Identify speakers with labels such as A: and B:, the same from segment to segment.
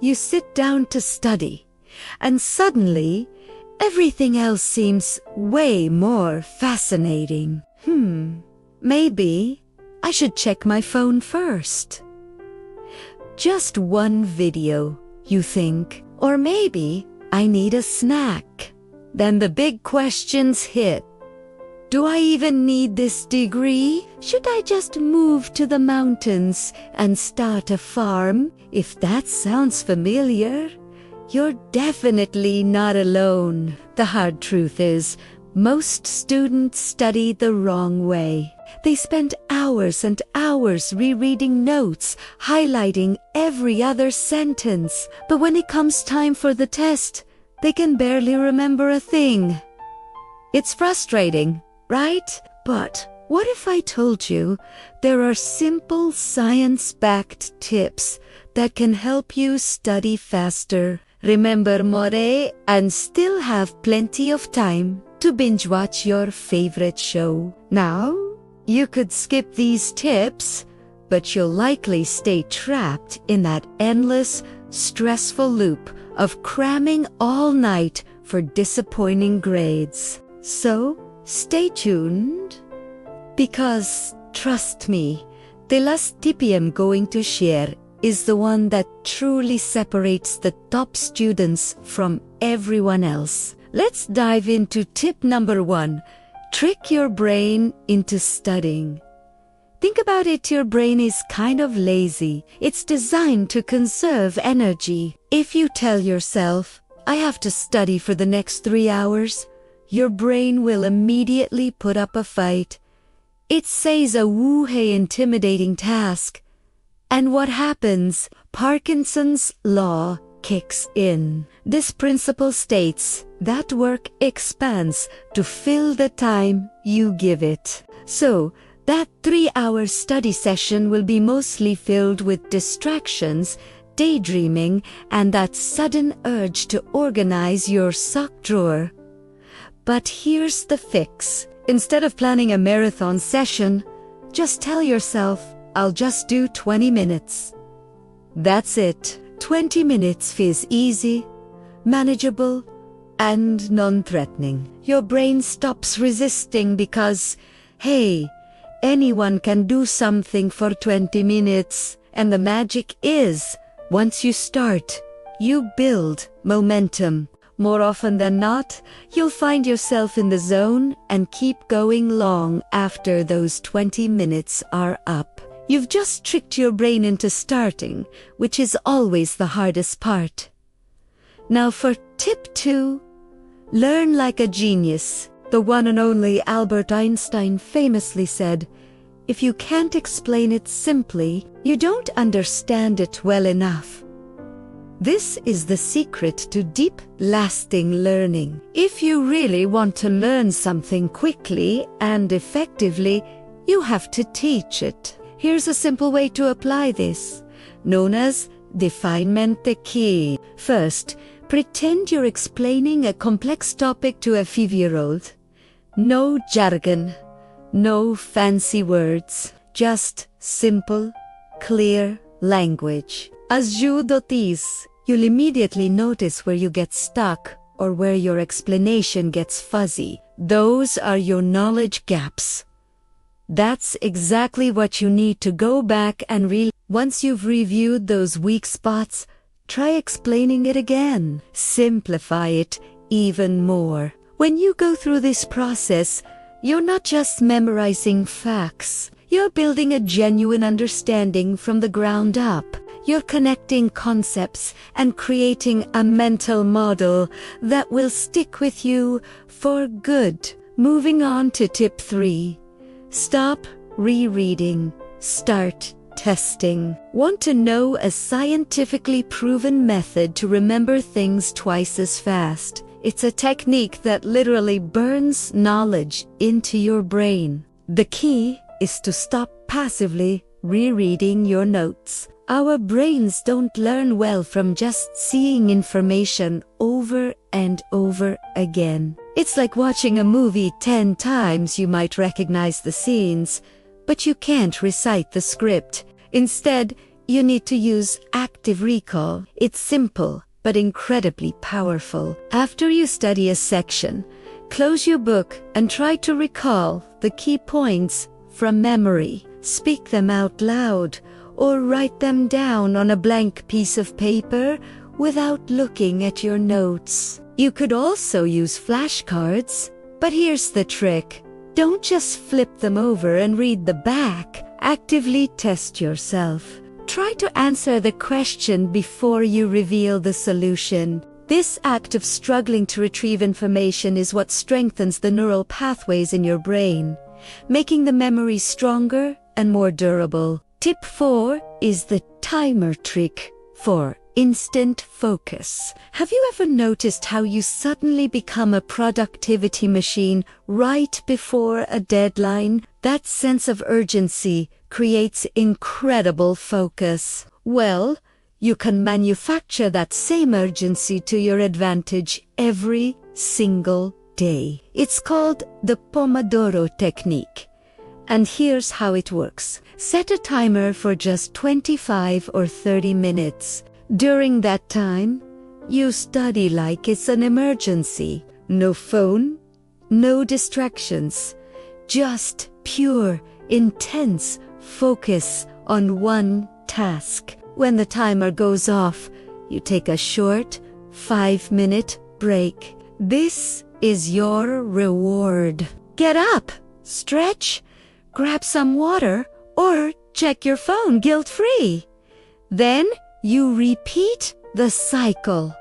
A: you sit down to study, and suddenly, everything else seems way more fascinating. Maybe I should check my phone first. Just one video, you think, or maybe I need a snack. Then the big questions hit. Do I even need this degree? Should I just move to the mountains and start a farm? If that sounds familiar, you're definitely not alone. The hard truth is, most students study the wrong way. They spend hours and hours rereading notes, highlighting every other sentence. But when it comes time for the test, they can barely remember a thing. It's frustrating, right? But what if I told you there are simple science-backed tips that can help you study faster, remember more, and still have plenty of time to binge watch your favorite show? Now, you could skip these tips, but you'll likely stay trapped in that endless, stressful loop of cramming all night for disappointing grades. So, stay tuned, because trust me, the last tip I'm going to share is the one that truly separates the top students from everyone else. Let's dive into tip number 1. Trick your brain into studying. Think about it, your brain is kind of lazy. It's designed to conserve energy. If you tell yourself, I have to study for the next 3 hours, your brain will immediately put up a fight. It says a woo-hey intimidating task. And what happens? Parkinson's law kicks in. This principle states that work expands to fill the time you give it. So, that 3-hour study session will be mostly filled with distractions, daydreaming, and that sudden urge to organize your sock drawer. But here's the fix. Instead of planning a marathon session, just tell yourself, I'll just do 20 minutes. That's it. 20 minutes feels easy, manageable, and non-threatening. Your brain stops resisting because, hey, anyone can do something for 20 minutes. And the magic is, once you start, you build momentum. More often than not, you'll find yourself in the zone and keep going long after those 20 minutes are up. You've just tricked your brain into starting, which is always the hardest part. Now for tip 2, learn like a genius. The one and only Albert Einstein famously said, if you can't explain it simply, you don't understand it well enough. This is the secret to deep, lasting learning. If you really want to learn something quickly and effectively, you have to teach it. Here's a simple way to apply this, known as definement the key. First, pretend you're explaining a complex topic to a 5-year-old. No jargon, no fancy words, just simple, clear language. As you do this, you'll immediately notice where you get stuck or where your explanation gets fuzzy. Those are your knowledge gaps. That's exactly what you need to go back and Once you've reviewed those weak spots, try explaining it again. Simplify it even more. When you go through this process, you're not just memorizing facts. You're building a genuine understanding from the ground up. You're connecting concepts and creating a mental model that will stick with you for good. Moving on to tip 3. Stop rereading. Start testing. Want to know a scientifically proven method to remember things twice as fast? It's a technique that literally burns knowledge into your brain. The key is to stop passively rereading your notes. Our brains don't learn well from just seeing information over and over again. It's like watching a movie 10 times. You might recognize the scenes, but you can't recite the script. Instead, you need to use active recall. It's simple, but incredibly powerful. After you study a section, close your book and try to recall the key points from memory. Speak them out loud or write them down on a blank piece of paper without looking at your notes. You could also use flashcards, but here's the trick. Don't just flip them over and read the back. Actively test yourself. Try to answer the question before you reveal the solution. This act of struggling to retrieve information is what strengthens the neural pathways in your brain, making the memory stronger and more durable. Tip 4 is the timer trick for instant focus. Have you ever noticed how you suddenly become a productivity machine right before a deadline? That sense of urgency creates incredible focus. Well, you can manufacture that same urgency to your advantage every single day. It's called the Pomodoro technique. And here's how it works. Set a timer for just 25 or 30 minutes. During that time, you study like it's an emergency. No phone, no distractions, just pure, intense focus on one task. When the timer goes off, you take a short 5-minute break. This is your reward. Get up, stretch, grab some water, or check your phone guilt-free. Then you repeat the cycle.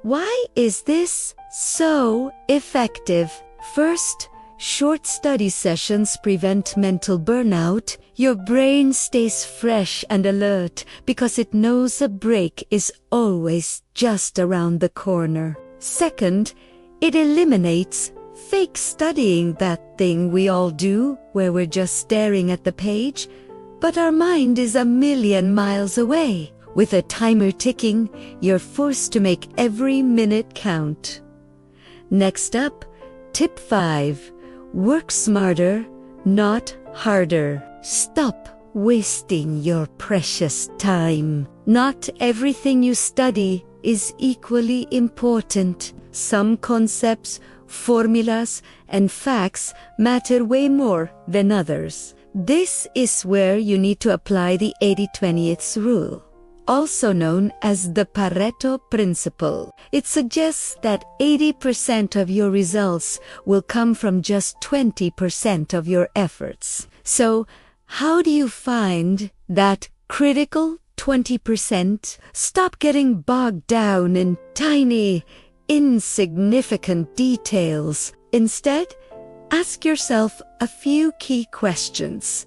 A: Why is this so effective? First, short study sessions prevent mental burnout. Your brain stays fresh and alert because it knows a break is always just around the corner. Second, it eliminates fake studying, that thing we all do where we're just staring at the page, but our mind is a million miles away. With a timer ticking, you're forced to make every minute count. Next up, tip 5. Work smarter, not harder. Stop wasting your precious time. Not everything you study is equally important. Some concepts, formulas, and facts matter way more than others. This is where you need to apply the 80-20 rule, also known as the Pareto principle. It suggests that 80% of your results will come from just 20% of your efforts. So, how do you find that critical 20%? Stop getting bogged down in tiny, insignificant details. Instead, ask yourself a few key questions.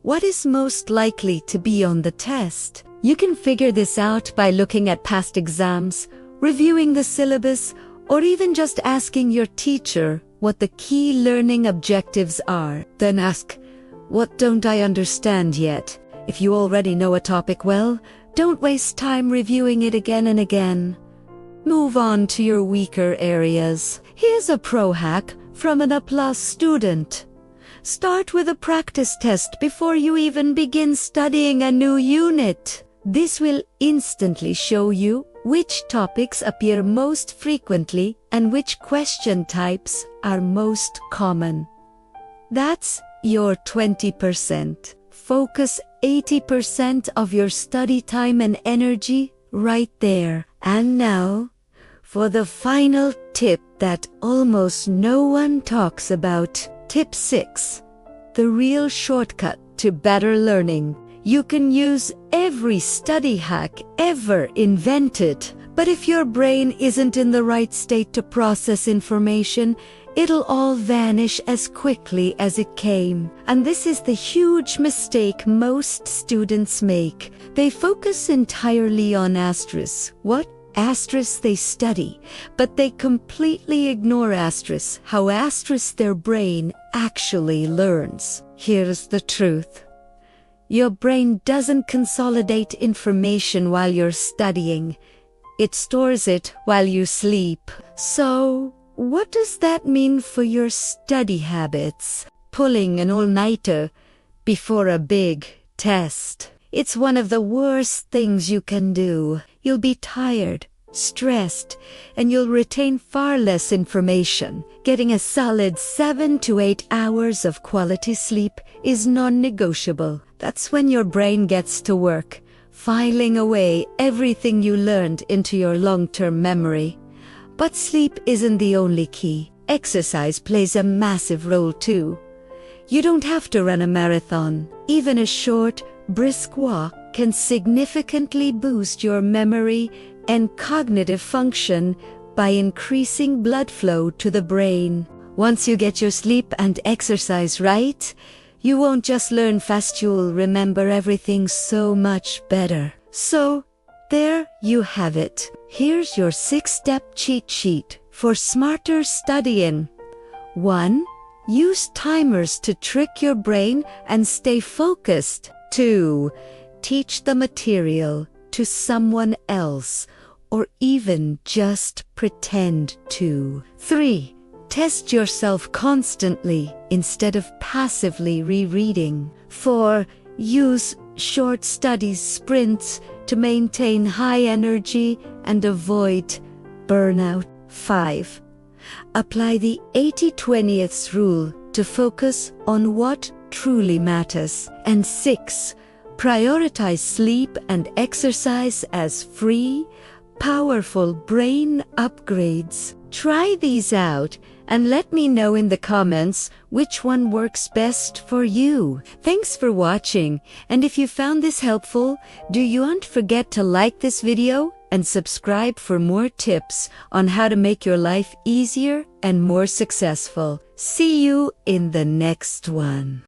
A: What is most likely to be on the test? You can figure this out by looking at past exams, reviewing the syllabus, or even just asking your teacher what the key learning objectives are. Then ask, what don't I understand yet? If you already know a topic well, don't waste time reviewing it again and again. Move on to your weaker areas. Here's a pro hack from an A+ student. Start with a practice test before you even begin studying a new unit. This will instantly show you which topics appear most frequently and which question types are most common. That's your 20%. Focus 80% of your study time and energy right there. And now, for the final tip that almost no one talks about. Tip 6. The real shortcut to better learning. You can use every study hack ever invented, but if your brain isn't in the right state to process information, it'll all vanish as quickly as it came. And this is the huge mistake most students make. They focus entirely on asterisks. What asterisks they study, but they completely ignore asterisks, how asterisks their brain actually learns. Here's the truth. Your brain doesn't consolidate information while you're studying. It stores it while you sleep. So, what does that mean for your study habits? Pulling an all-nighter before a big test. It's one of the worst things you can do. You'll be tired, stressed, and you'll retain far less information. Getting a solid 7 to 8 hours of quality sleep is non-negotiable. That's when your brain gets to work, filing away everything you learned into your long-term memory. But sleep isn't the only key. Exercise plays a massive role too. You don't have to run a marathon. Even a short, brisk walk can significantly boost your memory and cognitive function by increasing blood flow to the brain. Once you get your sleep and exercise right, you won't just learn fast, you'll remember everything so much better. So, there you have it. Here's your 6-step cheat sheet for smarter studying. 1. Use timers to trick your brain and stay focused. 2. Teach the material to someone else, or even just pretend to. 3. Test yourself constantly instead of passively rereading. 4. Use short study sprints to maintain high energy and avoid burnout. 5. Apply the 80-20th rule to focus on what truly matters. And 6. Prioritize sleep and exercise as free, powerful brain upgrades. Try these out and let me know in the comments which one works best for you. Thanks for watching, and if you found this helpful, do you not forget to like this video and subscribe for more tips on how to make your life easier and more successful. See you in the next one.